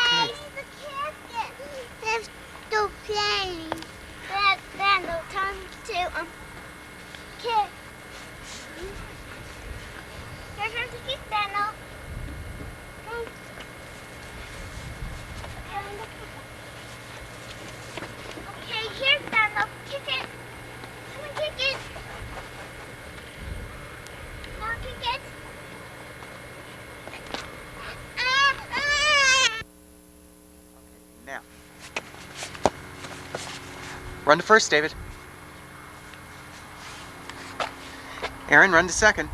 Okay. The casket. They're still playing. Then they'll time to kick. Your turn to kick, Daniel. Come. Okay, here's Daniel. Kick it. Come on, kick it. Now kick it. Now. Run to first, David. Aaron, run to second.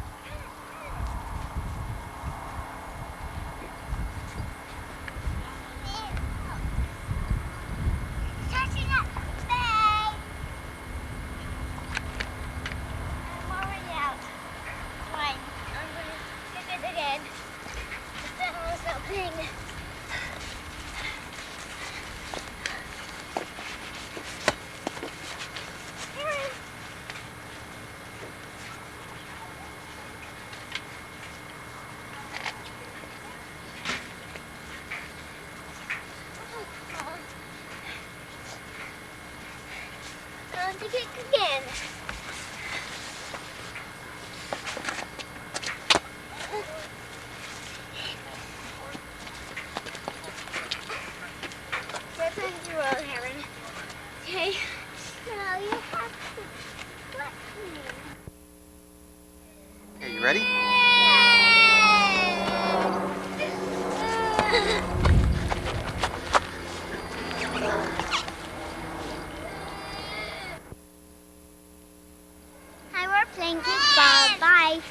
To kick again. We're playing the road, Aaron. Okay? Now you have to let me. Okay, you ready? Hi, we're playing kickball. Bye.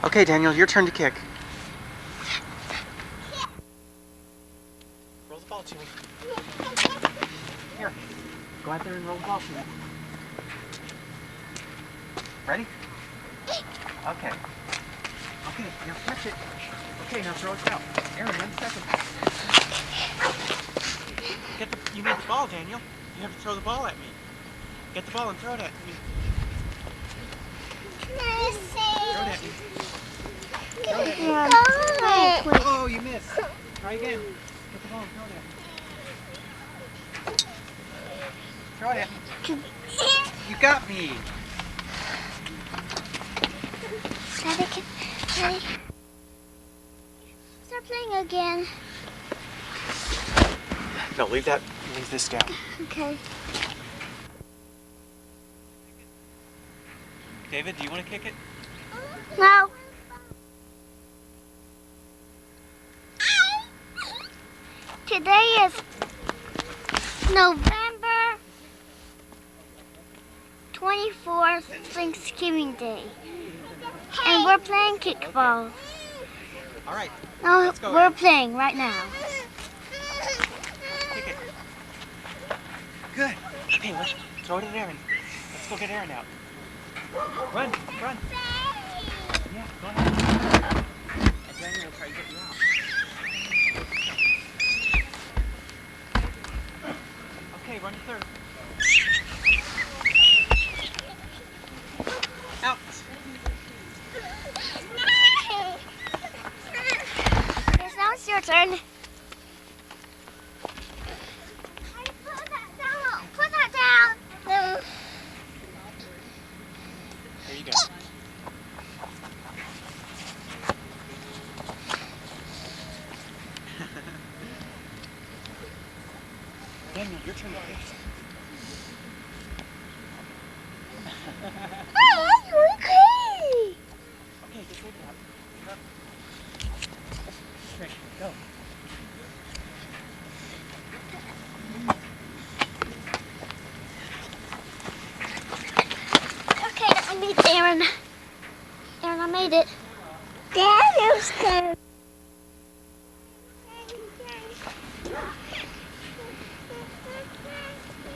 Okay, Daniel, your turn to kick. Roll the ball to me. Here, go out there and roll the ball to me. Ready? Okay. Okay, now catch it. Okay, now throw it out. Aaron, 1 second. You need the ball, Daniel. You have to throw the ball at me. Get the ball and throw it at me. Throw it at me. Throw it at me. Oh, you missed. Try again. Get the ball and throw it at me. Throw it at me. You got me. Daddy. Start playing again. No, leave this down. Okay. David, do you want to kick it? No. Today is November 24th, Thanksgiving Day. And we're playing kickball. All right. No, Let's go. we're playing right now. Kick it. Good. Okay, let's throw it at Aaron. Let's go get Aaron out. Run. Yeah, go ahead. And Daniel will try to get you out. Okay, run to third. Out. Yes, now it's your turn. Put that down. There you go. Daniel, your turn to kick. Okay. Okay, just leave it out. Okay, go. Okay, I made Aaron. Aaron, I made it. Daniel's good.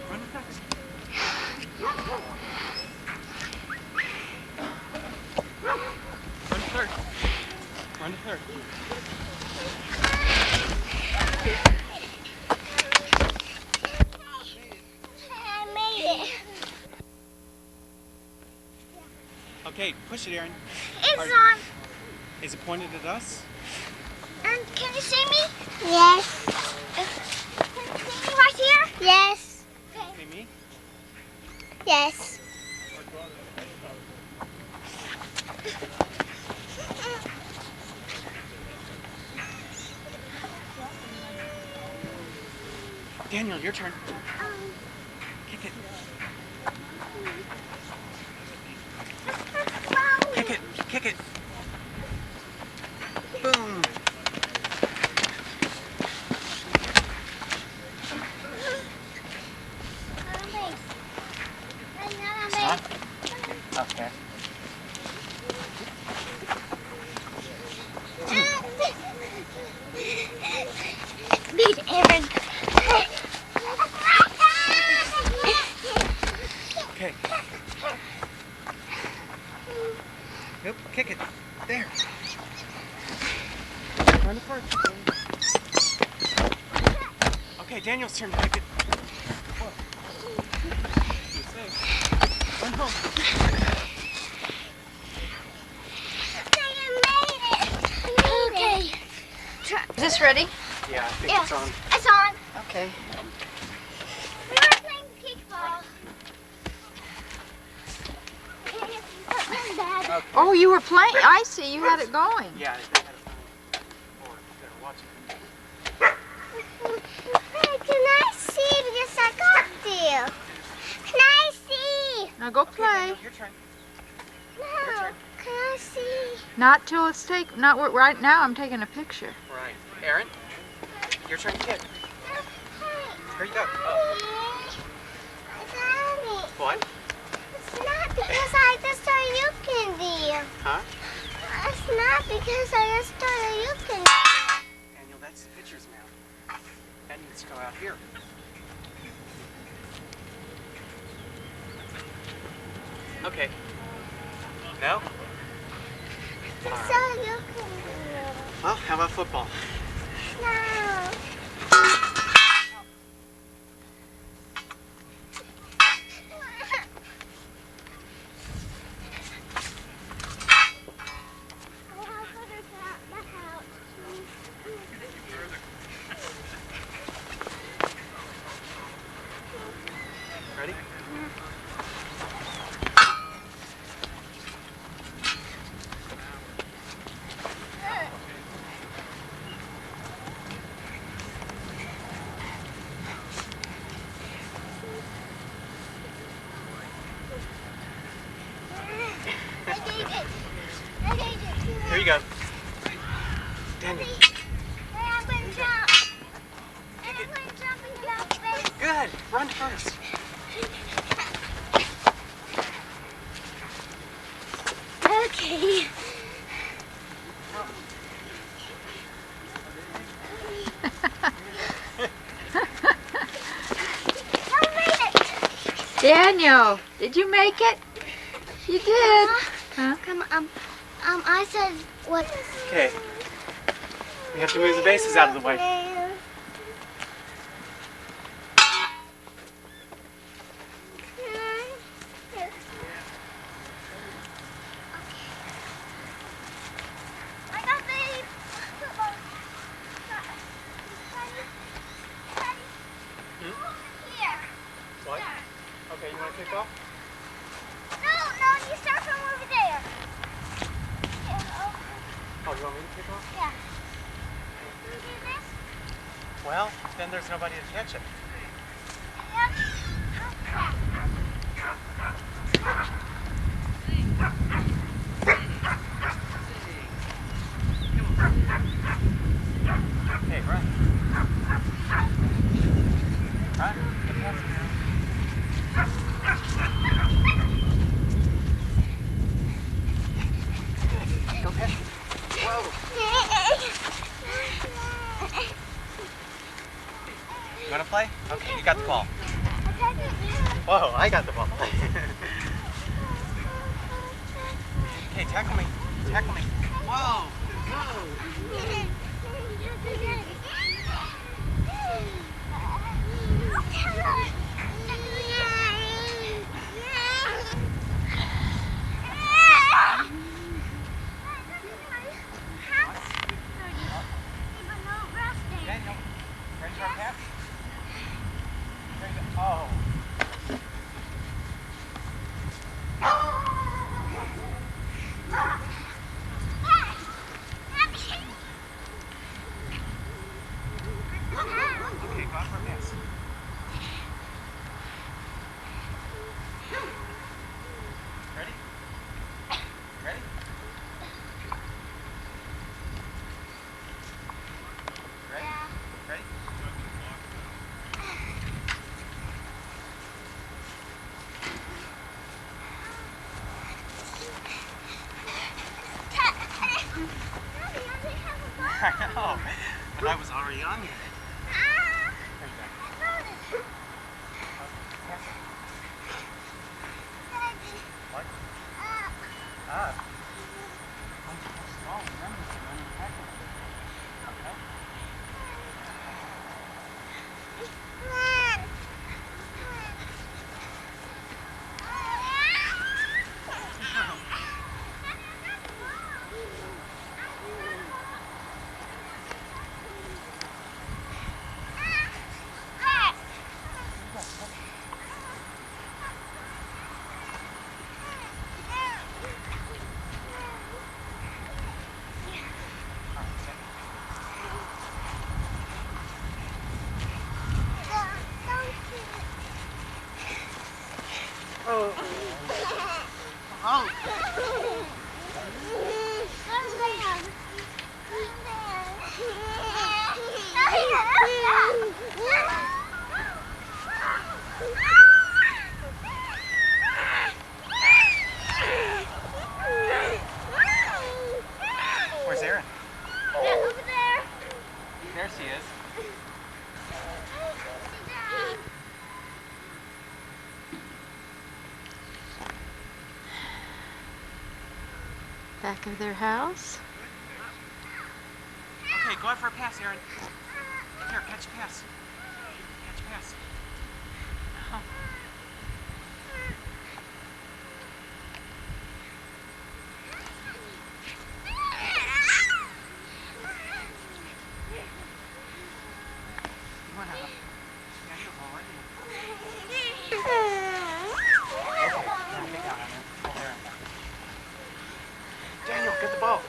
Run to second. Run to third. I made it. Okay, push it, Aaron. It's on. Is it pointed at us? And can you see me? Yes. Can you see me right here? Yes. See me? Yes. Daniel, your turn. Kick it. Kick it. Kick it. Boom. Stop. Okay. Beat Aaron. Okay. Nope, kick it. There. Run the first. Okay, Daniel's turn to kick it. Be safe. Run home. Okay. Is this ready? Yeah, I think Yeah. it's on. It's on. Okay. We were playing kickball. Dad. Okay. Oh, you were playing. I see. You had it going. Yeah, they had a phone. Or they're watching. Hey, can I see? Because I got you. Can I see? Now go Okay, play. Daniel, your turn. No. turn. Can I see? Not till it's taken. Not right now. I'm taking a picture. Right. Aaron, your turn to kick. Here you go. Oh. Daddy, What? it's not because I just started you candy. Huh? It's not because I just started you candy. Daniel, that's the pitcher's mound. That needs to go out here. Okay. No? I Alright. saw you candy. Well, how about football? No. Ready? Here you go. Daniel. Good. Run first. Okay. Daniel, did you make it? You did. Huh? Come I said what? Okay. We have to move the bases out of the way. I got the football. Here. What? Okay, you want to kick off? No, you start from over there. Yeah, Oh, you want me to kick off? yeah. Can you do this? Well, then there's nobody to catch it. Okay, run. Run. Get past it now. Good. Go catch it. Whoa. You want to play? Okay, you got the ball. Whoa, I got the ball. Okay, tackle me. Tackle me. Whoa. Daniel, ready for a pass? There you go. Oh. Okay, go out for a pass. Ready? Ready? Ready? Ready? I know, but I was already on you. There you go. Pass it. What? Ah. Oh, remember to run and tackle. Okay. Oh. Oh. Where's Erin? Over there. There she is. Back of their house. Okay, go out for a pass, Erin. Here, catch a pass. Catch a pass. Oh. You want out? Yeah, you'll go right in. Okay, now get down on it. Pull Erin down. Daniel, get the ball.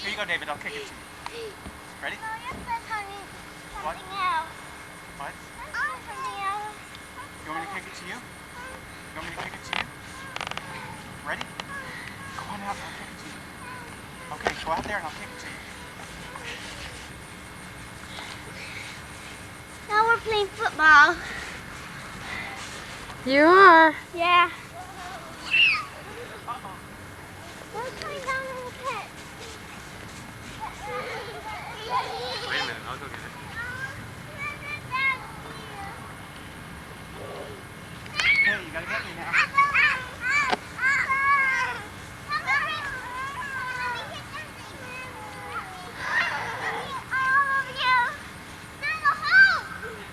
Here you go, David. I'll kick it to you. Ready? What? What? You want me to kick it to you? You want me to kick it to you? Ready? Go on out and I'll kick it to you. Okay, go out there and I'll kick it to you. Now we're playing football. You are. Yeah. Uh-oh. We're going down in the pit. Wait a minute, I'll go get it. Hey, you gotta get me now.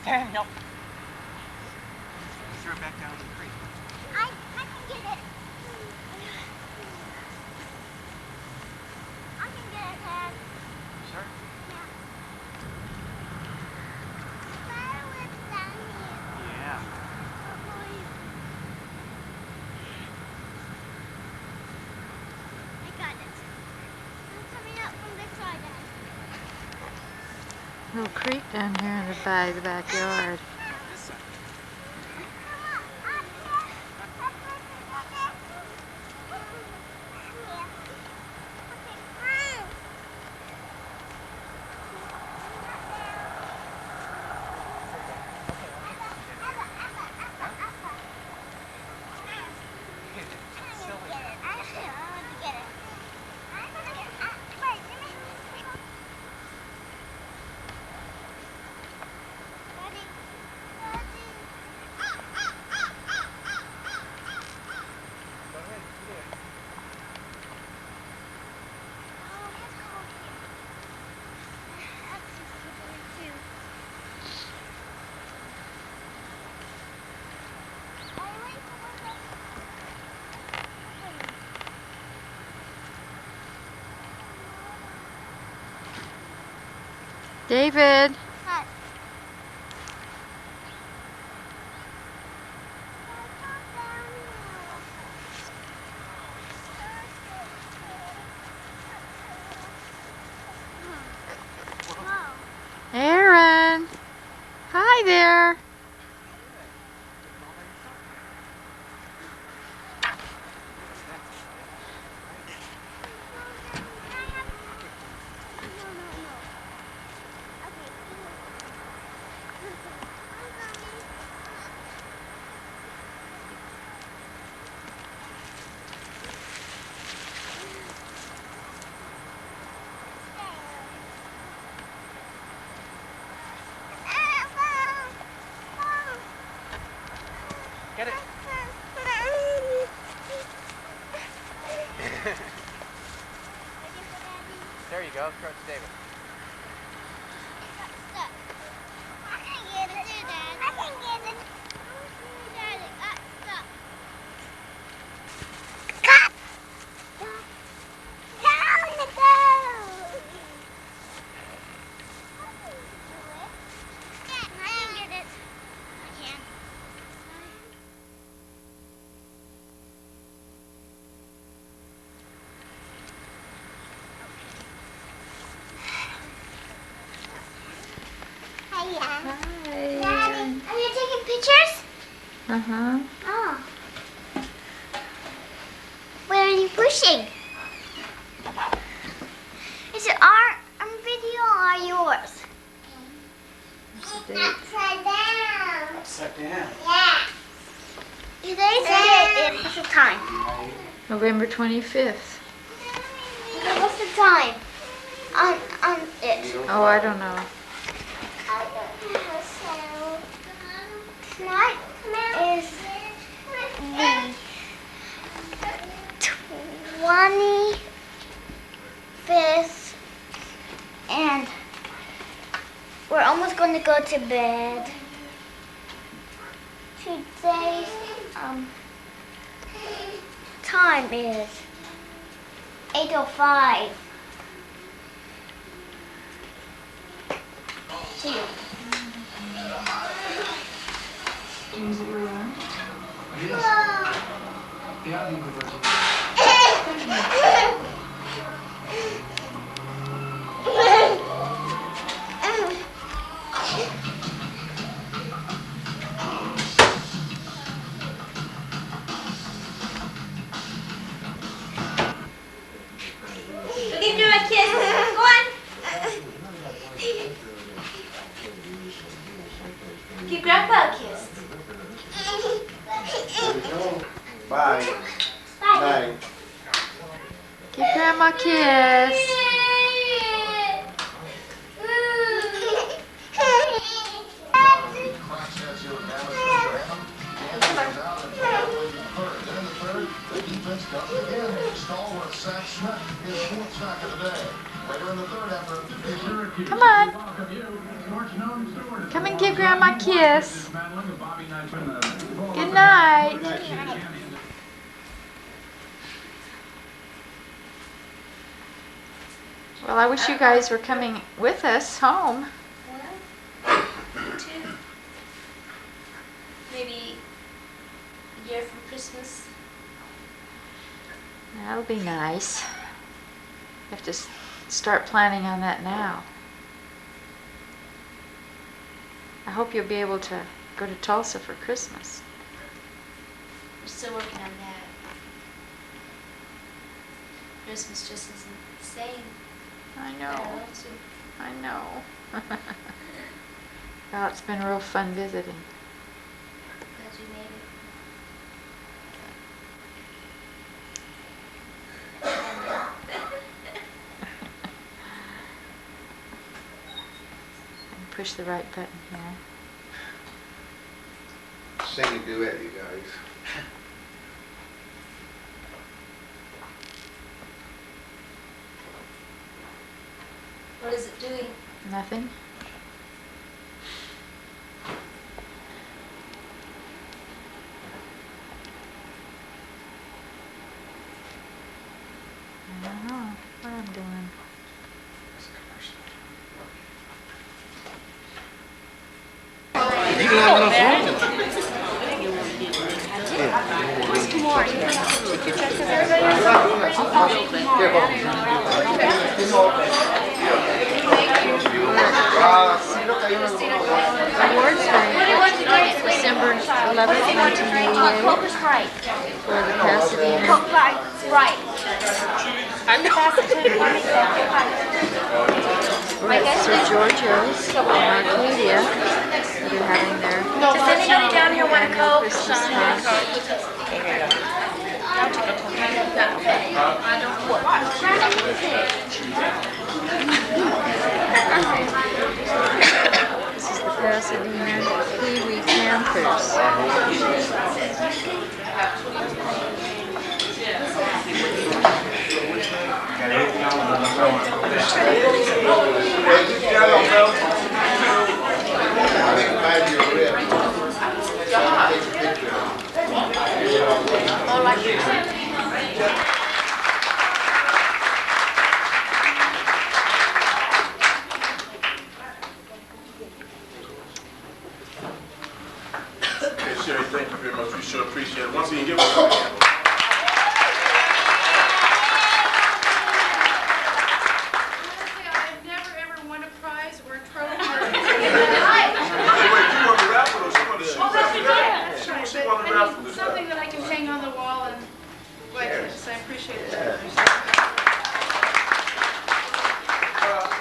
Daniel! Throw it back down in the creek. I can get it. I can get it, Dad. Sure. Yeah. I got it. I'm coming up from this side, Dad. Little creek down here in the backyard. This side. David. What? Aaron. Hi there. Get it. There you go. Throw it to David. I can get it. I can get it. Daddy, stop. Stop. Down the go. I can get it. I can. Hiya. Hi. Daddy, are you taking pictures? Uh-huh. Oh. Where are you pushing? Is it our video or yours? Upside down. Upside down. Yeah. Today's the official time. November 25th. Okay, what's the time? On it. Oh, I don't know. Tonight is the 25th, and we're almost going to go to bed. Today's time is 8:05. See you. Give me a kiss. Go on. Give Grandpa a kiss. Bye. Bye. Give Grandma a kiss. Come on. Come and give Grandma a kiss. Good night. Well, I wish you guys were coming with us home. Well, too. Maybe a year from Christmas. That'll be nice. You have to start planning on that now. I hope you'll be able to go to Tulsa for Christmas. We're still working on that. Christmas just isn't the same. I I know. love to. I know. Well, it's been real fun visiting. Glad you made it. Push the right button here. Sing a duet, you guys. What is it doing? Nothing? I don't know what I'm doing. Awards night, December 11th, 1988, for the Pasadena. Right. Sir Giorgio's in Arcadia. They're having their Does anybody down here want a annual Coke? Christmas fest. This is the Pasadena Pee-wee Panthers. I think 5-year rib. Take a picture of Hey, Sherry, thank you very much. We sure appreciate it. Once again, give us a hand. I've never ever won a prize or a trophy. Hey, wait, you want to raffle or she want to shoot? She want to raffle this Something that I can hang on the wall and witness. I appreciate it.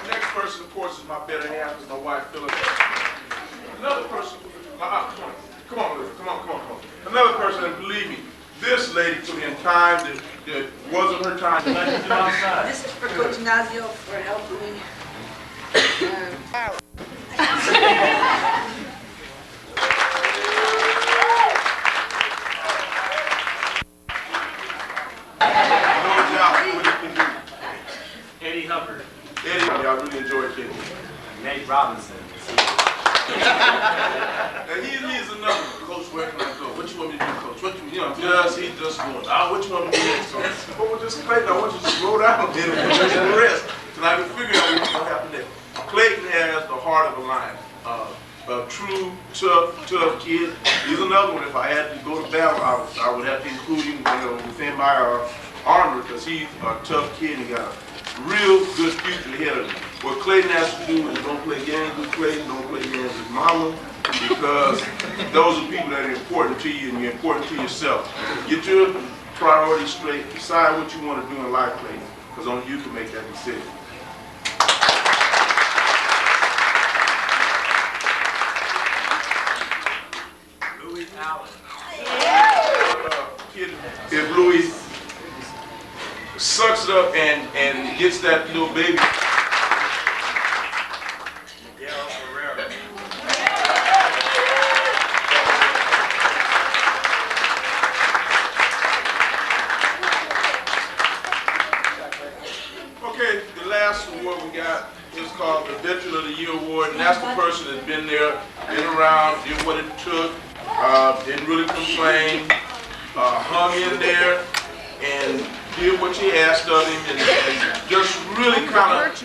Next person, of course, is my better half, is my wife, Phyllis. Another person, come on, Liz, come on. Another person, and believe me, this lady took in time that wasn't her time. This is for Coach Nazio for helping me. No doubt what it can do. Eddie Hubbard. Eddie, y'all really enjoyed it. Nate Robinson. And he's another coach. Where can I go? What you want me to do, coach? What you know? He's just going. What you want me to do next, coach? But we'll just Clayton. I want you to slow down a bit and just rest, and I can figure out what's going to happen next. Clayton has the heart of a lion. A true, tough kid. He's another one. If I had to go to battle, I would have to include him, within my armor, because he's a tough kid and he got a real good future ahead of him. What Clayton has to do is don't play games with Clayton, don't play games with Mama, because those are people that are important to you and you're important to yourself. Get your priorities straight, decide what you want to do in life, Clayton, because only you can make that decision. Louis Allen. If Louis sucks it up and gets that little baby. Roberta. Okay, the last award we got is called the Veteran of the Year Award, and that's the person that's been there, been around, did what it took, didn't really complain, hung in there, and did what you asked of him, and just really kind of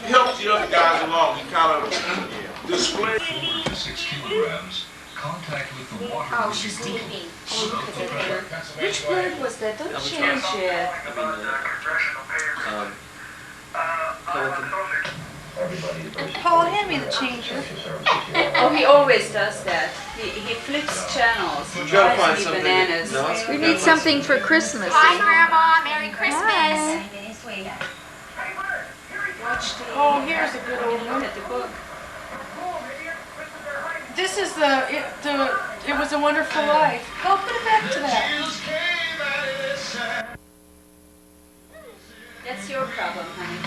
helped the other guys along. He kind of displayed. 6 kilograms. Contact with the water. Oh, she's sleeping. Which bird was that? Don't change it. Paul, hand me the changer. Oh, he always does that. He flips channels. He drives me bananas. We need something for Christmas. Hi, Grandma. Merry Christmas. Oh, here's a good old one. At the book. This is It Was a Wonderful Life. Go put it back to that. That's your problem, honey.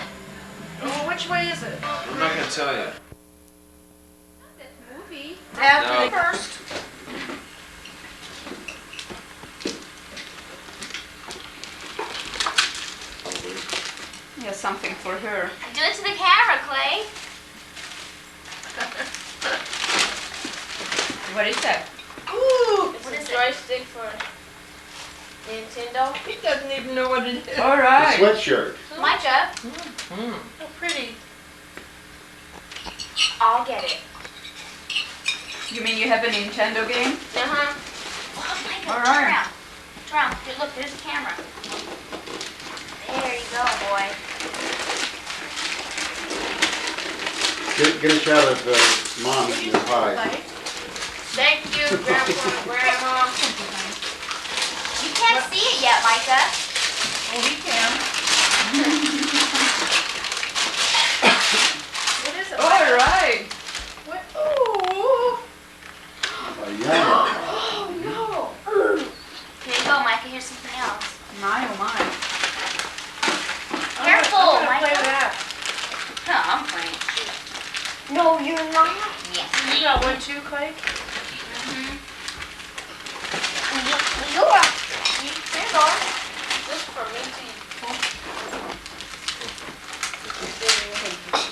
Oh, which way is it? I'm not going to tell you. That movie. After No. the first. Yeah, something for her. Do it to the camera, Clay. What is that? Ooh! What is it? Joystick for Nintendo. He doesn't even know what it is. All The right. sweatshirt. My job. Oh, pretty. I'll get it. You mean you have a Nintendo game? Uh-huh. Oh my God. All right. Turn around. Trump, look, there's a camera. There you go, boy. Get a shot of Mom eating the pie. Thank you, Grandpa, Grandma. You can't see it yet, Micah. Well, we can. What is it? All right. What? Oh. Yum. Oh, no. Here you go, Micah. Here's something else. My, oh my. Careful, I'm gonna play Micah. that. No, I'm playing. No, you're not. Yes. You got one too, Clay? You're. Here's ours. This is for me too.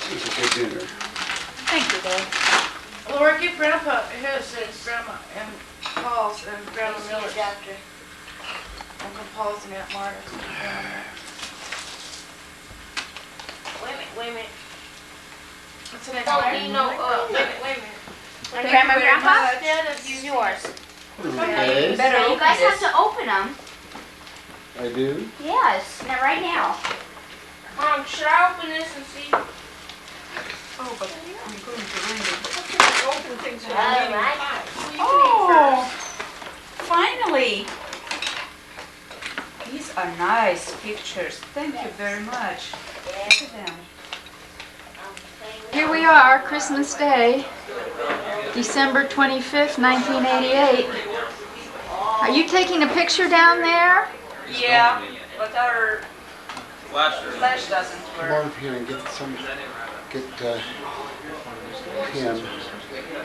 It's a good dinner. Thank you, Lord. Laura, give Grandpa his and Grandma and Paul's and Grandma Miller's. Doctor. Uncle Paul's and Aunt Marta's. Wait a minute. What's the next No, one? wait a minute. And Grandma and Grandpa? Instead of This is yours. Okay, Better So you open guys have this. to open them. I do. Yes, right now. Mom, should I open this and see? Oh, but I'm going to ring it. Open things in the Alright. Oh, finally. These are nice pictures. Thank you very much. Look at them. Here we are, Christmas Day, December 25th, 1988. Are you taking a picture down there? Yeah, but our flash doesn't Come work. on up here and get him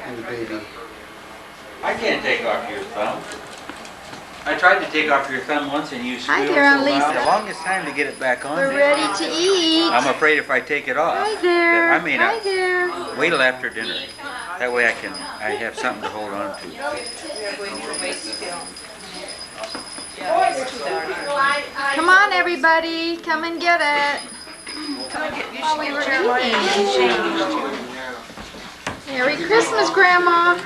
and the baby. I can't take off your thumb. I tried to take off your thumb once and you Hi squealed there, so I'm Lisa. loud. The longest time to get it back on We're there. ready to eat. I'm afraid if I take it off, Hi there. that I may Hi not there. wait till after dinner. That way I have something to hold on to. We are going to wait still. Come on, everybody. Come and get it. While we were eating. Merry Christmas, Grandma.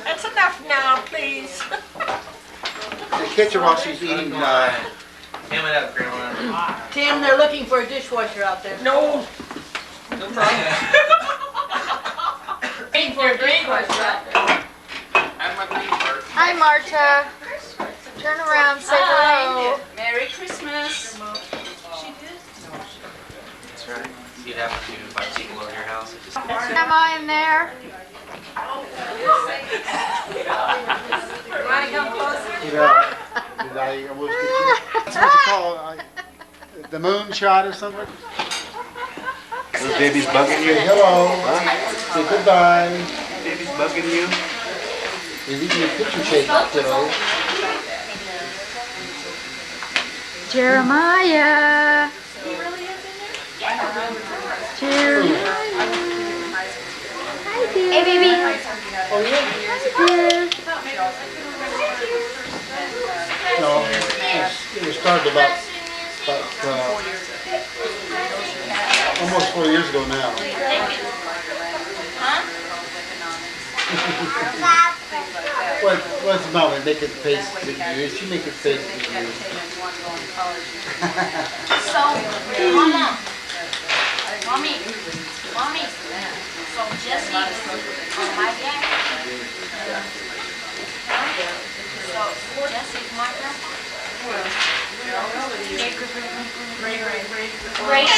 That's enough now, please. In the kitchen while she's eating, Ham it up, Grandma. Tim, they're looking for a dishwasher out there. No. No problem. Looking for a dishwasher out there. Hi, Marta. Turn around, say hello. Merry Christmas. She did? That's right. You'd have to invite people over your house. Grandma in there. did I almost get you? What's it called? The moon shot or something? Those babies bugging Say hello. Say goodbye. Babies bugging you? You're eating your picture shake, kiddo. Jeremiah. Jeremiah. Hi, dear. Hey, baby. Oh, yeah? Hi, dear. No, it was started about almost 4 years ago now. What's the matter? Make it face 50 years. You make it face 50 years. So, Mommy. So Jesse on my dad. So Jesse's my grandpa. Great.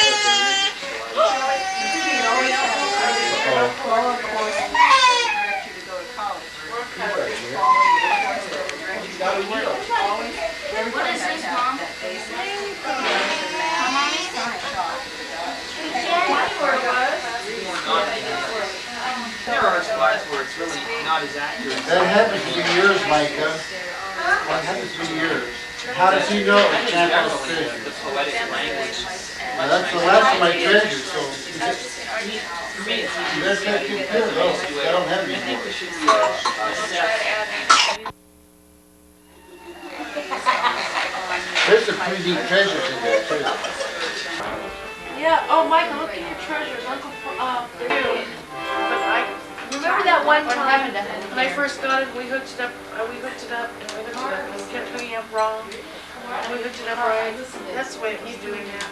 What is this, Mom? Mommy? There are spots where it's really not as accurate. That happens to be yours, Micah. That happens to be yours. How does he know it was Champion's treasure? The poetic language. Now, that's the last of my treasure, so that's not too good, though. I don't have any more. There's some pretty deep treasures in there, too. Yeah, oh, Michael, look at your treasures. Uncle, they're new. But Remember that one time when I first got it, we hooked it up, and we kept hooking up wrong. And we hooked it up right. That's the way he's doing now.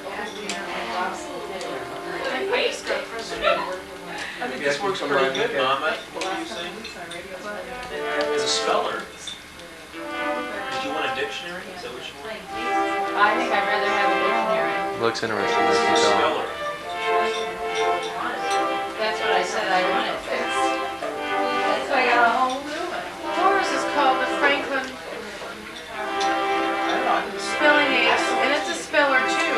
I just got frustrated. I think this works pretty good, Mama. What were you saying? As a speller. Did you want a dictionary? Is that what you want? I think I'd rather have a dictionary. Looks interesting. As a speller. That's what I said, I want it fixed. That's why I got a whole new one. Yours is called the Franklin Spelling Ace, and it's a speller too.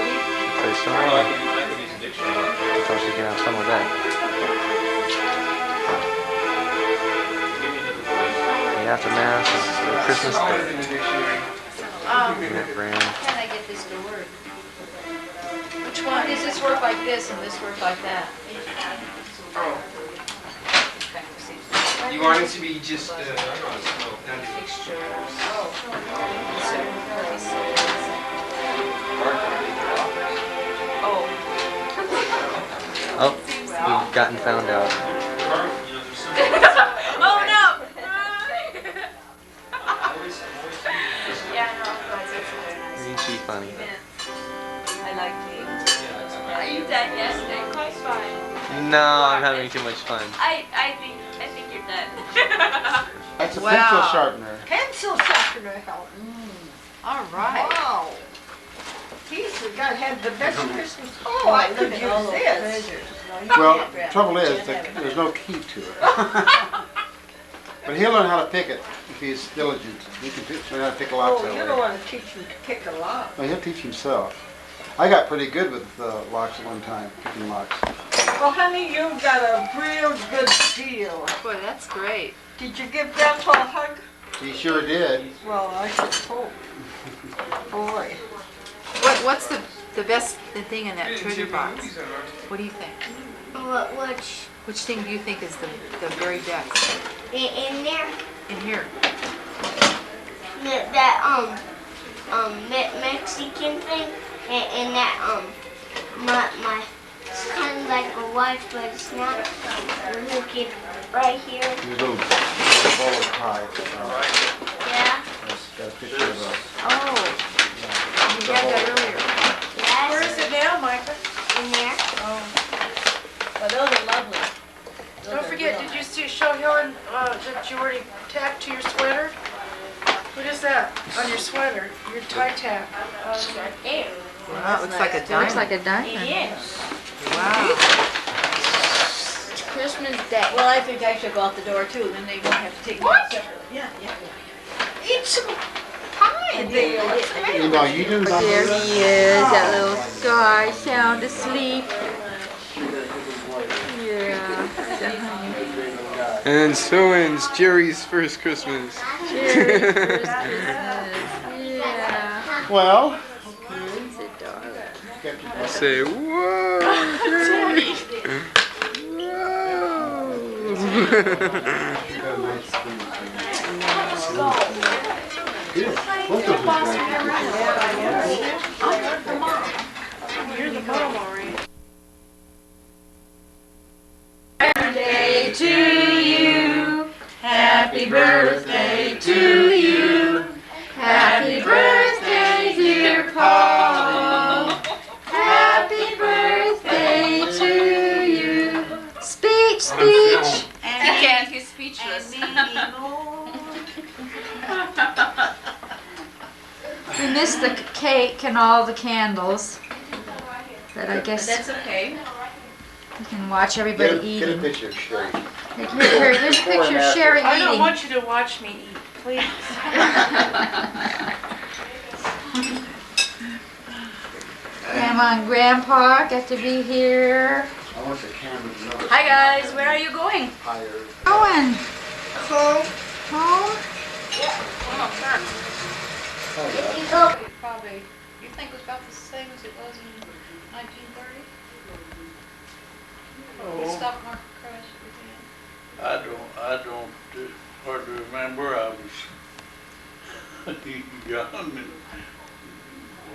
Play some I more. could use a dictionary. I thought you could have some of that. Give me another one. Day after Mass, Christmas Day. Unit brand. How can I get this to work? Which one? Does this work like this and this work like that? You want it to be just done. Oh, we've gotten found out. Oh no! Really funny. I like it. Are you done yesterday? Quite fine. No, I'm having too much fun. I think you're done. That's a Wow. pencil sharpener. Pencil sharpener, Helen. All right. Wow. Geez, we gotta have the best Christmas. Oh, I could use this. Well, trouble is, there's no key to it. But he'll learn how to pick it if he's diligent. He can learn how to pick locks Oh, that you way. don't want to teach him to pick a lock. Well, he'll teach himself. I got pretty good with locks at one time, picking locks. Well, honey, you got a real good deal. Boy, that's great. Did you give Grandpa a hug? He sure did. Well, I should hope. Boy. What's the best thing in that treasure box? What do you think? Which thing do you think is the very best? In there, In here. that Mexican thing, and that my it's kind of like a watch, but it's not. Look it right here. There's a little bowl of pie. Yeah. Got a picture of those. Oh, you had that earlier. Where is it now, Micah? In there. Oh. Well, those are lovely. Don't forget, did you show Helen that you already tacked to your sweater? What is that on your sweater? Your tie tack. Right there. Wow, it looks like a diamond. Looks like a diamond. Yes. Wow. It's Christmas Day. Well, I think I should go out the door too, then they won't have to take me out separately. Yeah. Eat some pie, Dale. You know, you do not. There he is, that little guy, sound asleep. Yeah. And so ends Jerry's first Christmas. Jerry's first Christmas. Yeah. Well, He's a darling. Say, whoa, Jerry. You're the mom, all right. Birthday to you. Happy birthday to you. Happy birthday, dear Paul. Happy birthday to you. Speech, speech. He can't, he's speechless. We missed the cake and all the candles. But I guess That's okay. we can watch everybody Get a eating. picture of Sherry. Here, here's a picture of Sherry I don't eating. want you to watch me eat, please. Grandma and Grandpa get to be here. I want the camera to know. Hi guys, where are you going? Higher. Owen, Home. home? You go. Probably, you think it was about the same as it was in 1930? The stock market crash again. I don't hardly remember. I was young and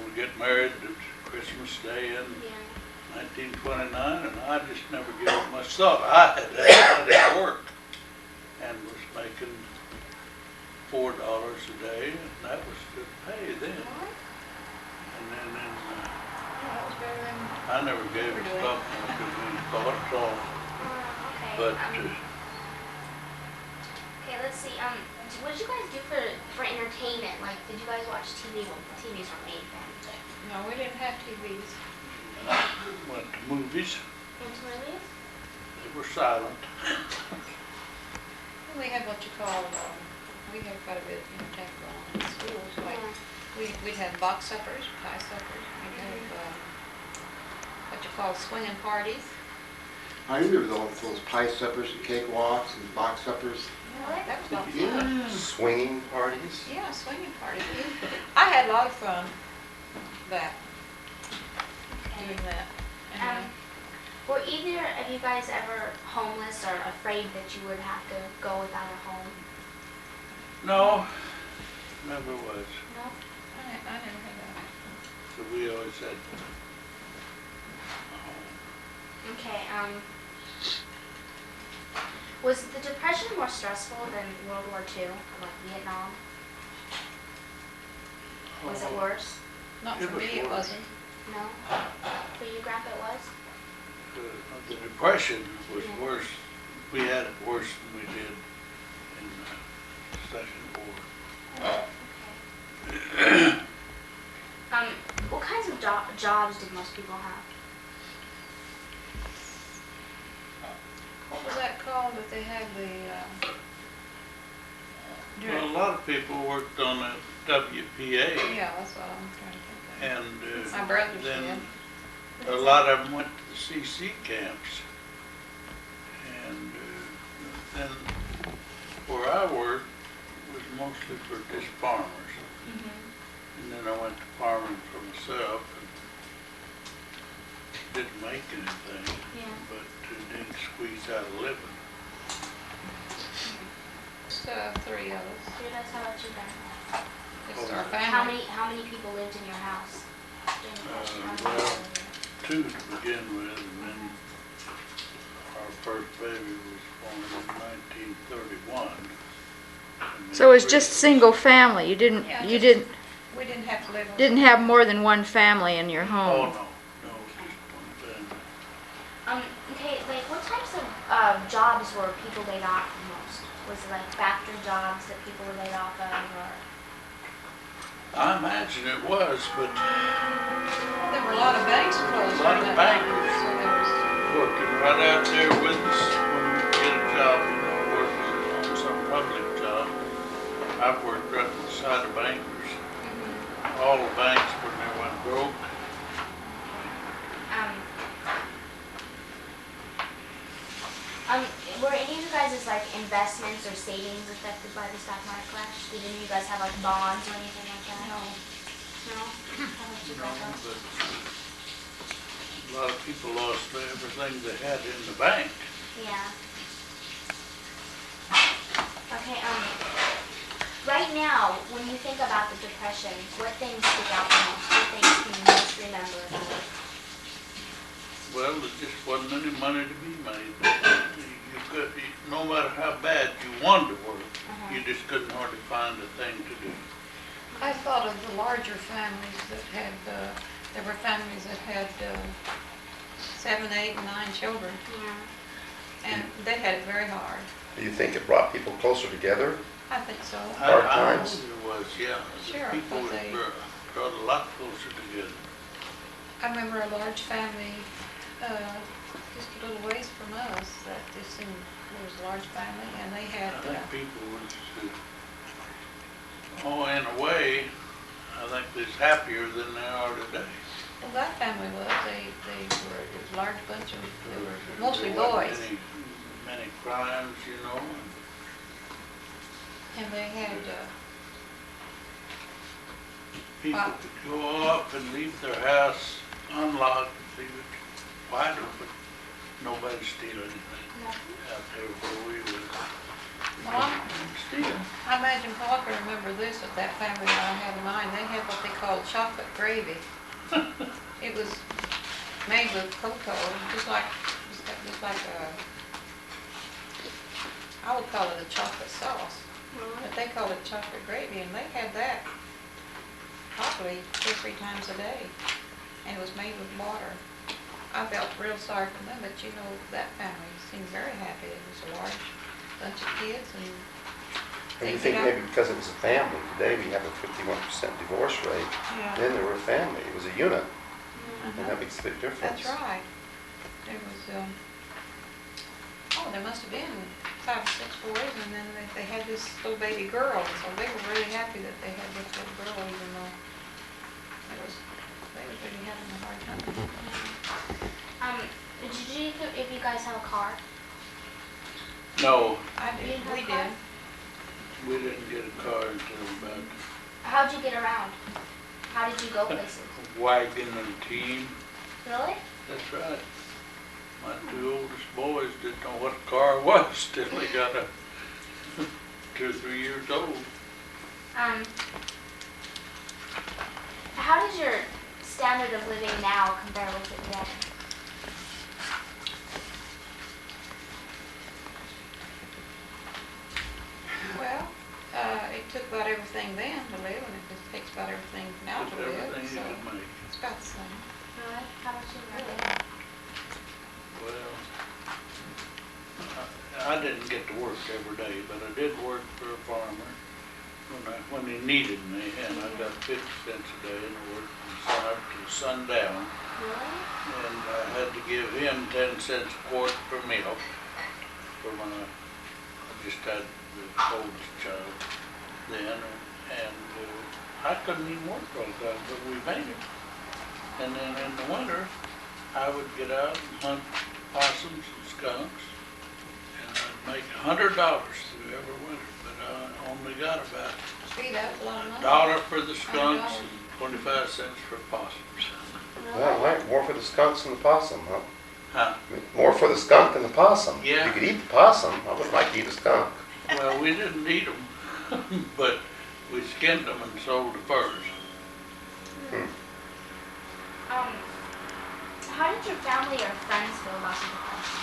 we get married at Christmas Day in 1929, and I just never gave it much thought. I had to have it at work. and was making $4 a day, and that was good pay then. And then I never gave a stock market any thought at all. Okay. But Okay, let's see. What did you guys do for entertainment? Like, did you guys watch TV? Well, TVs were made then. No, we didn't have TVs. went to movies. Went to movies? They were silent. We had what you call, we had quite a bit of entertainment going on in schools. Like, we'd have box suppers, pie suppers. We'd have what you call swinging parties. I remember those pie suppers and cake walks and box suppers. That was a lot of Yeah. fun. Swinging parties? Yeah, swinging parties. I had a lot of fun doing that. And, Were either of you guys ever homeless or afraid that you would have to go without a home? No, never was. No? I never had that. So we always said, Okay, was the Depression more stressful than World War II, or like Vietnam? Was it worse? Not It for was me, it worse. wasn't. No? For you, Grandpa, it was? the Depression was worse. We had it worse than we did in the Second War. What kinds of jobs did most people have? What was that called that they had Well, a lot of people worked on the WPA. Yeah, that's what I'm trying to think of. And My brothers then did. a lot of them went to the CC camps. And then where I worked was mostly for just farmers. And then I went to farming for myself and didn't make anything, but did squeeze out a living. Just three of us. Three of us, how about you, Grandpa? Just our family. How many people lived in your house? Well, two to begin with, and then our first baby was born in 1931. So it was just single family. You didn't We didn't have to live with didn't have more than one family in your Oh, home. no, just one family. Okay, like what types of jobs were people laid off the most? Was it like factory jobs that people were laid off of, or? I imagine it was, but There were a lot of banks closed. a lot during of that time, bankers so there was. working right out there with us when we get a job, working on some public job. I've worked right beside the bankers. All the banks when they went broke. Were any of you guys' like investments or savings affected by the stock market crash? Did any of you guys have like bonds or anything like that? No. No? How about you, Grandpa? But a lot of people lost everything they had in the bank. Yeah. Okay, right now, when you think about the Depression, what things stick out the most? What things can you most remember about it? Well, there just wasn't any money to be made. No matter how bad you wanted to work, you just couldn't hardly find a thing to do. I thought of the larger families that had, there were families that had 7, 8, and 9 children. Yeah. And they had it very hard. Do you think it brought people closer together? I think so. Hard I times? know it was, yeah. Sure, People but they- were brought a lot closer together. I remember a large family, just a little ways from us, that just seemed, it was a large family, and they had, I think people was, in a way, I think they're happier than they are today. well, that family was, they were, it was a large bunch of, they were mostly There wasn't boys. Many crimes, you know. And they had, People could go off and leave their house unlocked, leave it wide open. Nobody steal anything out there where we was. well, Steal. I imagine Paul can remember this, that that family that I had in mind, they had what they called chocolate gravy. It was made with cocoa, just like I would call it a chocolate sauce, but they call it chocolate gravy, and they had that probably 2 or 3 times a day, and it was made with water. I felt real sorry for them, but you know, that family seemed very happy. It was a large bunch of kids, and And you think maybe because it was a family, today we have a 51% divorce rate. Yeah. Then they were a family, it was a unit. And that makes a big difference. That's right. There was, there must have been 5 or 6 boys, and then they had this little baby girl, so they were really happy that they had this little girl, even though they was really having a hard time. Did you if you guys have a car? No, I did, we did. we didn't get a car until about How'd you get around? How did you go places? wagon and team. Really? That's right. My 2 oldest boys didn't know what a car was till they got 2 or 3 years old. How does your standard of living now compare with it then? Well, it took about everything then to live, and it just takes about everything now to live, Everything so you can make. it's about the same. Really? How about you? Well, I didn't get to work every day, but I did work for a farmer when he needed me, and I got 50 cents a day, and I worked from sun up to sundown. Really? And I had to give him 10 cents a quart for milk for I just had the oldest child then, and I couldn't even work all the time, but we made it. And then in the winter, I would get out and hunt possums and skunks, and I'd make $100 through every winter, but I only got about See, that was a lot of money. $1 for the skunks and 25 cents for possums. Well, right, more for the skunks than the possum, huh? Huh? More for the skunk than the possum. Yeah. You could eat the possum. I wouldn't like to eat a skunk. Well, we didn't eat them, but we skinned them and sold the furs. How did your family or friends feel about the depression?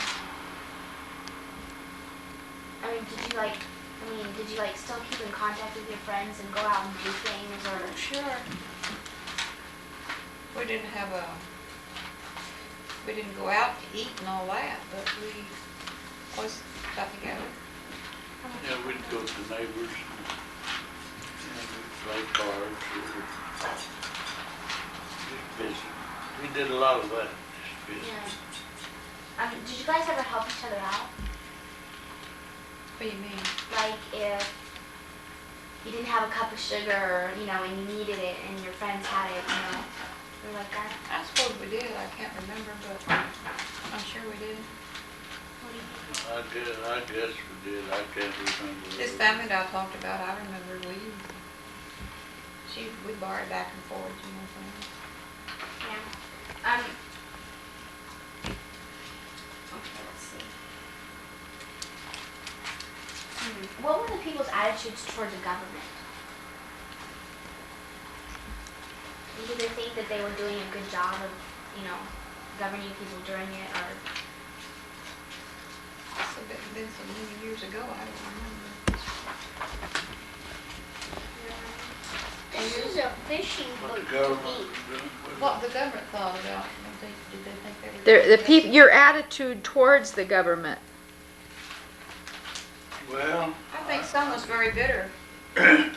Did you still keep in contact with your friends and go out and do things, or? Sure. We didn't go out to eat and all that, but we always got together. Yeah, we'd go to neighbors and we'd play cards or just visit. We did a lot of that, just visit. Yeah. Did you guys ever help each other out? What do you mean? Like if you didn't have a cup of sugar, and you needed it, and your friends had it, or like that? I suppose we did. I can't remember, but I'm sure we did. What do you think? I guess we did. I can't remember. This family that I talked about, I remember we borrowed back and forth, things. Yeah. Okay, let's see. What were the people's attitudes toward the government? Did they think that they were doing a good job of, governing people during it, or? It's been so many years ago, I don't remember. This is a fishing boat. The government, What the government thought about, did they think they were? Your attitude towards the government. well, I think some was very bitter. I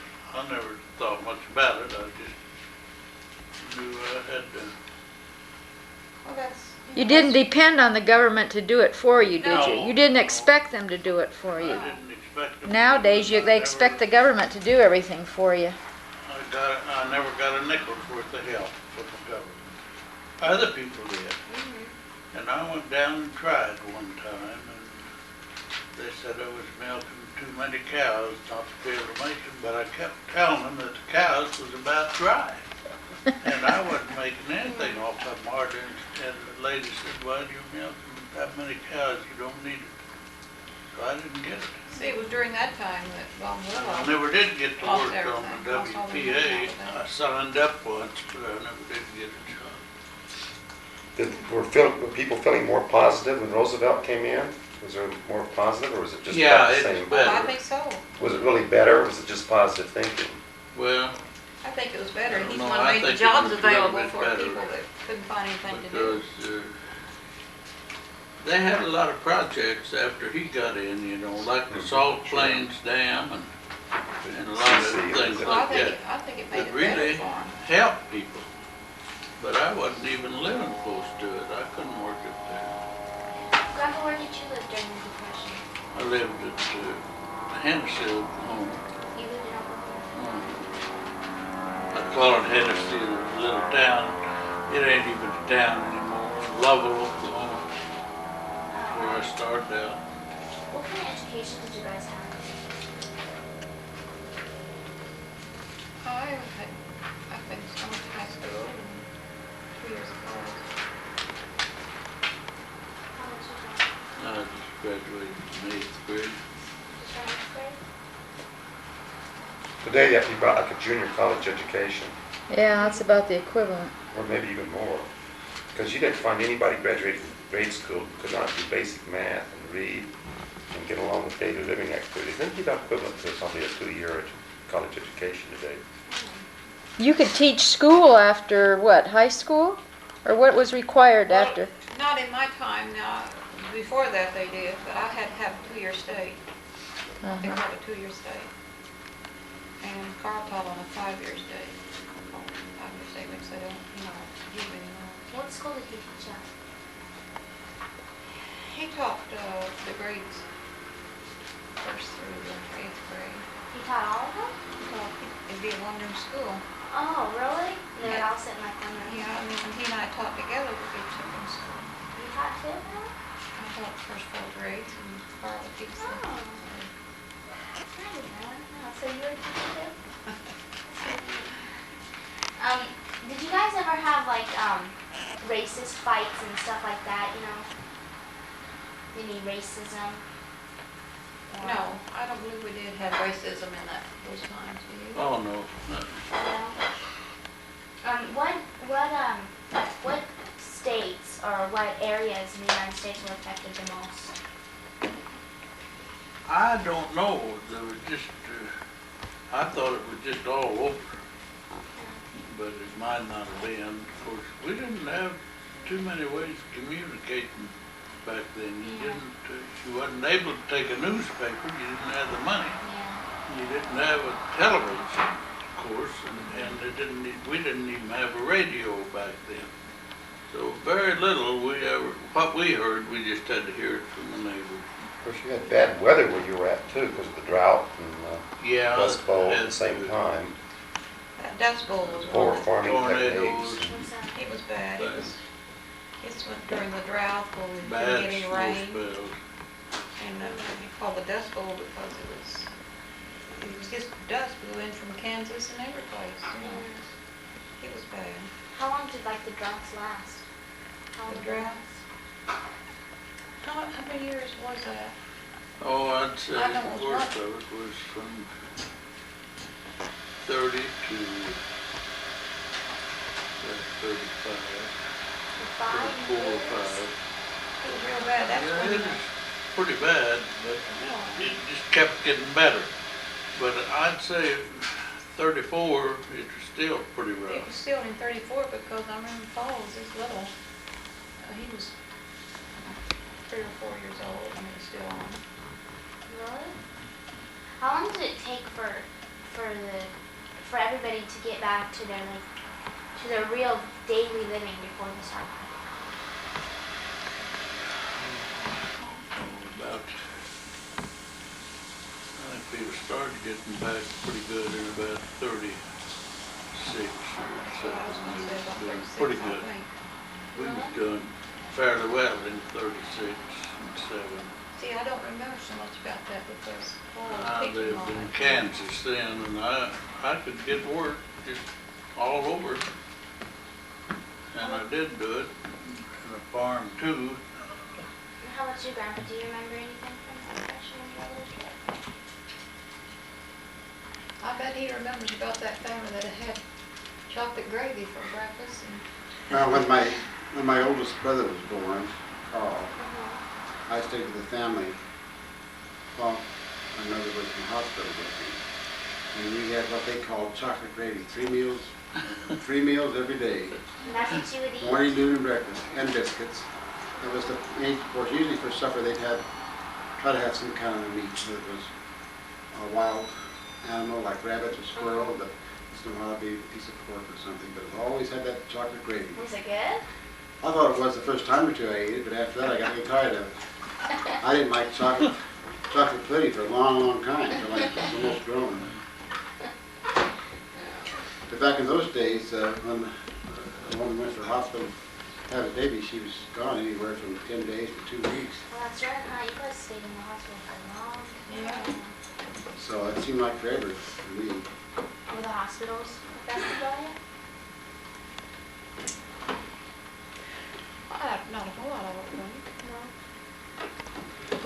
never thought much about it. I just knew I had to. Well, that's. You didn't depend on the government to do it for you, did you? No. You didn't expect them to do it for you. I didn't expect them. Nowadays, they expect the government to do everything for you. I never got a nickel's worth of help from the government. Other people did. And I went down and tried one time, and they said I was milking too many cows not to be able to make them, but I kept telling them that the cows was about dry. And I wasn't making anything off of them hardly, and the lady said, well, you're milking that many cows, you don't need it. So I didn't get it. See, it was during that time that Von I Willow. never did get to Lost work on everything, the lost all the money WPA. out of that. I signed up once, but I never did get a job. Were people feeling more positive when Roosevelt came in? Was there more positive, or was it just Yeah, about the it's same? better. I think so. Was it really better, or was it just positive thinking? Well, I think it was better. He's No, one I who made the think it jobs was a little available bit for better. people that couldn't find anything to do. because they had a lot of projects after he got in, you know, like the Salt Plains Dam and a lot of things Well, I like think, that. I think it made That it really better for him. helped people. But I wasn't even living close to it. I couldn't work it there. Grandpa, where did you live during the Depression? I lived at Hennessy, Oklahoma. You lived in Oklahoma? I call it Hennessy, a little town. It ain't even a town anymore. Lovell, Oklahoma, where I started out. What kind of education did you guys have? I finished, I went to high school and 2 years of college. How much you got? I just graduated in 8th grade. Just around 8th grade? Today, you brought like a junior college education, Yeah, that's about the equivalent. or maybe even more. Because you didn't find anybody graduating from grade school who could not do basic math and read and get along with daily living activities. That'd be about equivalent to something a 2-year college education today. You could teach school after what, high school? Or what was required Well, after? Not in my time now. Before that they did, but I had to have a 2-year state. They Uh-huh. called it a 2-year state. And Carl taught on a 5-year state. 5-year state, which they don't, give anymore. What school did he teach at? He taught the grades, 1st through the 8th grade. He taught all of them? He taught, it'd be a one-room school. Oh, really? They would Yeah. all sit in like one room? Yeah, I mean, he and I taught together with each children's school. You taught too? I taught the first 4 grades and Carl would teach the Oh. I didn't know. Oh, so you were a teacher too? Did you guys ever have like racist fights and stuff like that, Any racism? Or- No, I don't believe we did have racism in those times, do you? Oh, no, no. What states or what areas in the United States were affected the most? I don't know. There was just, I thought it was just all over. But it might not have been. Of course, we didn't have too many ways of communicating back then. You wasn't able to take a newspaper. You didn't have the money. You didn't have a television, of course, and we didn't even have a radio back then. So very little what we heard, we just had to hear it from the neighbors. Of course, you had bad weather where you were at too, because of the drought and Dust Bowl at the same time. That Dust Bowl was Poor one. farming Tornadoes. techniques. It was bad. It was during the drought where we Bad didn't get any snow rain. spells. And we called the Dust Bowl because it was just dust blew in from Kansas and every place. It was bad. How long did the droughts last? The drought. How many years was that? Oh, I'd say I know it the was worst not- of it was from 30 to 35. 4 or 5. It was real bad. That's Yeah, when it was pretty bad, but it just kept getting better. But I'd say 34, it was still pretty it rough. was still in 34 because I remember Paul was this little. He was 3 or 4 years old and it was still on. Really? How long did it take for everybody to get back to their real daily living before the stock market? About, I think people started getting back pretty good in about 36 or 7. It was doing pretty good. We was doing fairly well in 36 and 7. See, I don't remember so much about that because Paul was I teaching lived all in that. Kansas then, and I could get work just all over. And I did do it, in a farm too. How about you, Grandpa? Do you remember anything from that Depression when you were a little kid? I bet he remembers about that family that had chocolate gravy for breakfast and Well, when my oldest brother was born, Carl, I stayed with the family while my mother was in the hospital with me. And we had what they called chocolate gravy, 3 meals, 3 meals every day. And that's what you would eat? Morning, noon, and breakfast, and biscuits. It was the main course. Usually for supper they'd try to have some kind of meat. So it was a wild animal like rabbit or squirrel, but somehow it'd be a piece of pork or something. But it always had that chocolate gravy. Was it good? I thought it was the first time or two I ate it, but after that I got really tired of it. I didn't like chocolate pudding for a long, long time until I was almost grown. But back in those days, when the woman went to the hospital to have a baby, she was gone anywhere from 10 days to 2 weeks. Well, that's right, huh? You guys stayed in the hospital for a long time. So it seemed like forever for me. Were the hospitals affected by it? Not a whole lot of it, no.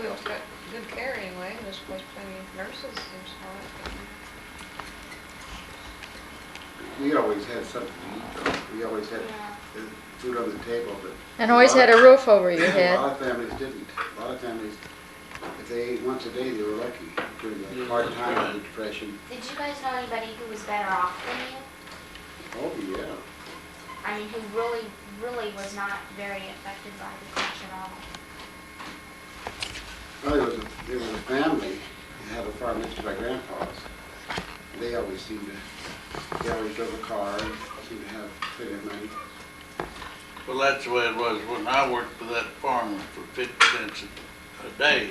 We always got good care anyway. There's always plenty of nurses and stuff. We always had something to eat, though. We always had food on the table, but... And always had a roof over your head. A lot of families didn't. A lot of families, if they ate once a day, they were lucky during the hard time of the Depression. Did you guys know anybody who was better off than you? Oh, yeah. I mean, who really was not very affected by the crash at all? Well, there was a family that had a farm next to my grandpa's. They always drove a car and seemed to have plenty of money. Well, that's the way it was when I worked for that farmer for 50 cents a day,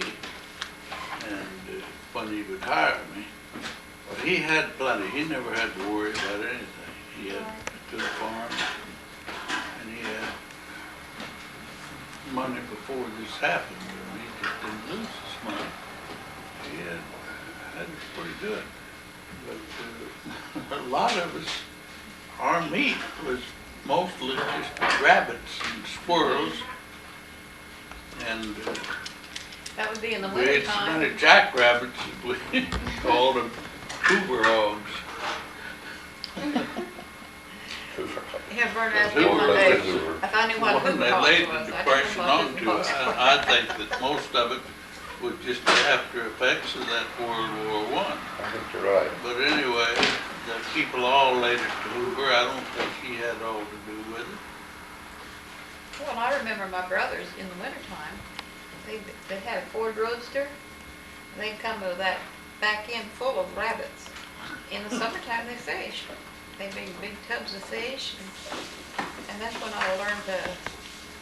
and when he would hire me, well, he had plenty. He never had to worry about anything. He had a good farm, and he had money before this happened. And he just didn't lose his money. He had it pretty good. But a lot of us, our meat was mostly just rabbits and squirrels, and That would be in the we ate so wintertime. many jackrabbits that we called them Hoover hogs. Yeah, Vern asked Who me one was day it? if I knew what Well, Hoover they hogs laid was. the I depression didn't know what onto Hoover it. hogs were. I think that most of it was just the after effects of that World War I. I think you're right. But anyway, the people all laid it to Hoover. I don't think he had all to do with it. Well, I remember my brothers in the wintertime, they had a Ford Roadster. They'd come with that back end full of rabbits. In the summertime, they fished. They made big tubs of fish, and that's when I learned to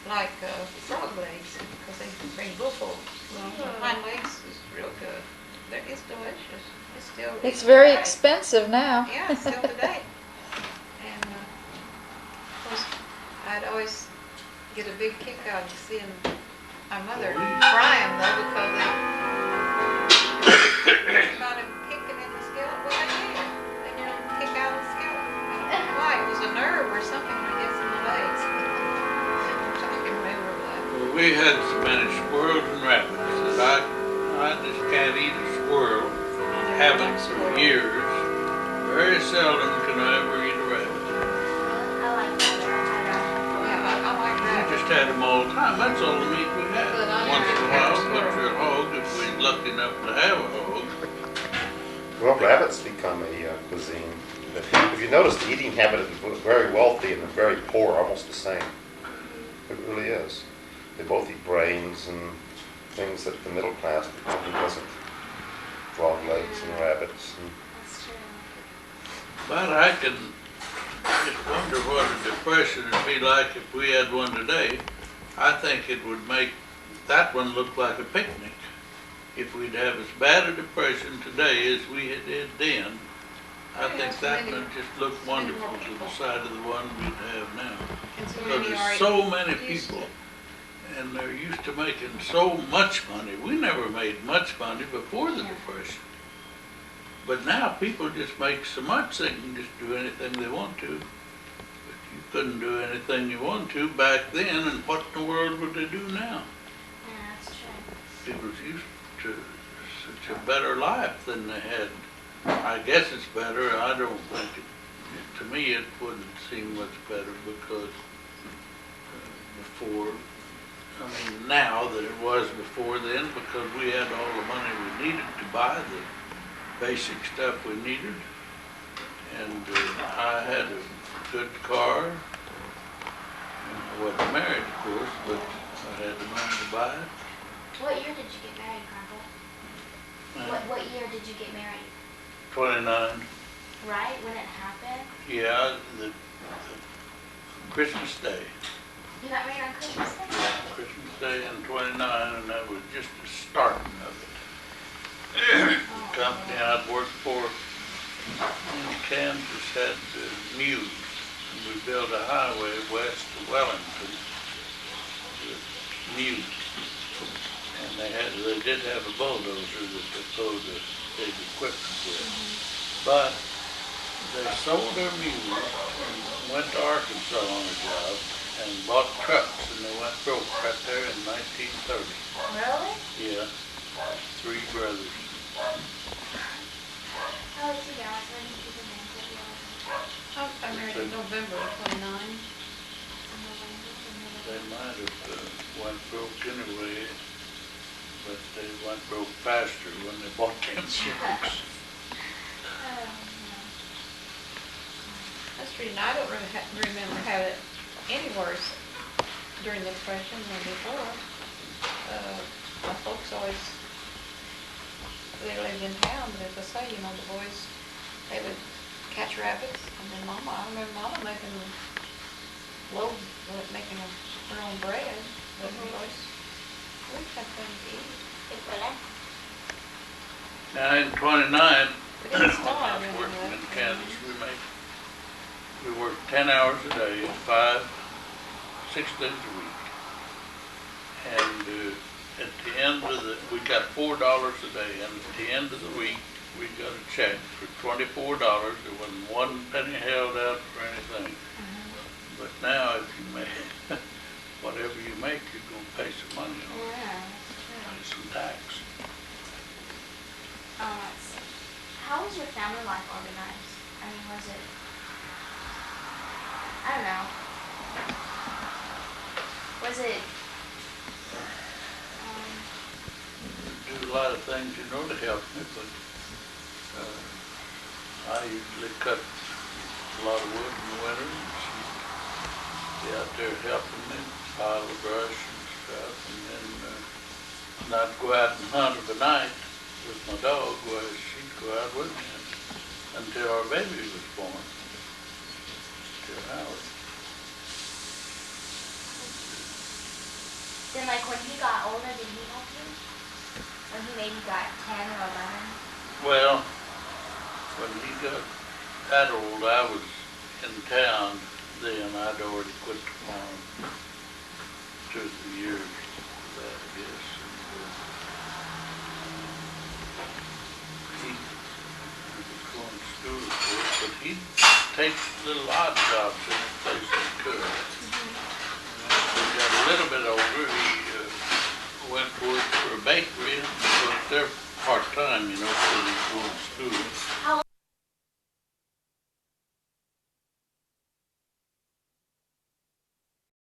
like frog legs, because they bring bullfrogs. The hind legs is real good. It's delicious. It's very expensive now. Yeah, still today. And of course, I'd always get a big kick out of seeing my mother fry them though, because they about him kicking in the skillet. Well, I did. They nearly kick out of the skillet. I don't know why. It was a nerve or something, I guess, in the legs. I can remember that. Well, we had so many squirrels and rabbits that I just can't eat a squirrel. Haven't for years. Very seldom can I ever eat a rabbit. I like that. Yeah, I like We that. just had them all the time. That's all the meat we had. But I Once in a never while, had a butcher squirrel. a hog if we're lucky enough to have a hog. Well, rabbits become a cuisine. But if you notice, the eating habit of the very wealthy and the very poor are almost the same. It really is. They both eat brains and things that the middle class probably doesn't. Frog legs and rabbits. And That's true. But I can just wonder what a depression would be like if we had one today. I think it would make that one look like a picnic. If we'd have as bad a depression today as we did then, I think that would just look wonderful to the side of the one we'd have now. Because there's so many people, and they're used to making so much money. We never made much money before the Depression. But now people just make so much they can just do anything they want to. But you couldn't do anything you want to back then, and what in the world would they do now? Yeah, that's true. People's used to such a better life than they had. I guess it's better. I don't think it, to me it wouldn't seem much better because before I mean, now than it was before then, because we had all the money we needed to buy the basic stuff we needed. And I had a good car. I wasn't married, of course, but I had the money to buy it. What year did you get married, Grandpa? What year did you get married? 29. Right, when it happened? Yeah, the Christmas Day. You got married on Christmas Day? Yeah, Christmas Day in 29, and that was just the starting of it. The company I'd worked for in Kansas had Muse, and we built a highway west of Wellington with Muse. And they did have a bulldozer that they pulled the big equipment with. But they sold their Muse and went to Arkansas on a job and bought trucks, and they went broke right there in 1930. Really? Yeah, 3 brothers. How old is he now? When did you get married? I married in November of 29. They might have went broke anyway, but they went broke faster when they bought them trucks. That's the reason I don't really remember having it any worse during the Depression than before. My folks always, they lived in town, but as I say, you know, the boys, they would catch rabbits, and then Mama, I remember Mama making her own bread, but the boys, we had things to eat. Now in 29, when It didn't I start was working in anyway. Kansas, we worked 10 hours a day, 6 days a week. And at the end of we got $4 a day, and at the end of the week, we got a check for $24. There wasn't 1 penny held out for anything. But now, if you make, whatever you make, you're gonna pay some money on it. Yeah, Pay some tax. How was your family life organized? I mean, was it, I don't know. Was it, Do a lot of things, you know, to help me, but I usually cut a lot of wood in the winter, and she'd be out there helping me, pile the brush and stuff, and then I'd go out and hunt of the night with my dog, where she'd go out with me until our baby was born, till Howard. then like when he got older, did he help you? When he maybe got 10 or 11? Well, when he got that old, I was in town then. I'd already quit the farm 2 or 3 years for that, I guess. And, he was going to school, of course, but he'd take little odd jobs in the place he could. When he got a little bit older, he went to work for a bakery and worked there part-time, you know, because he was going to school. How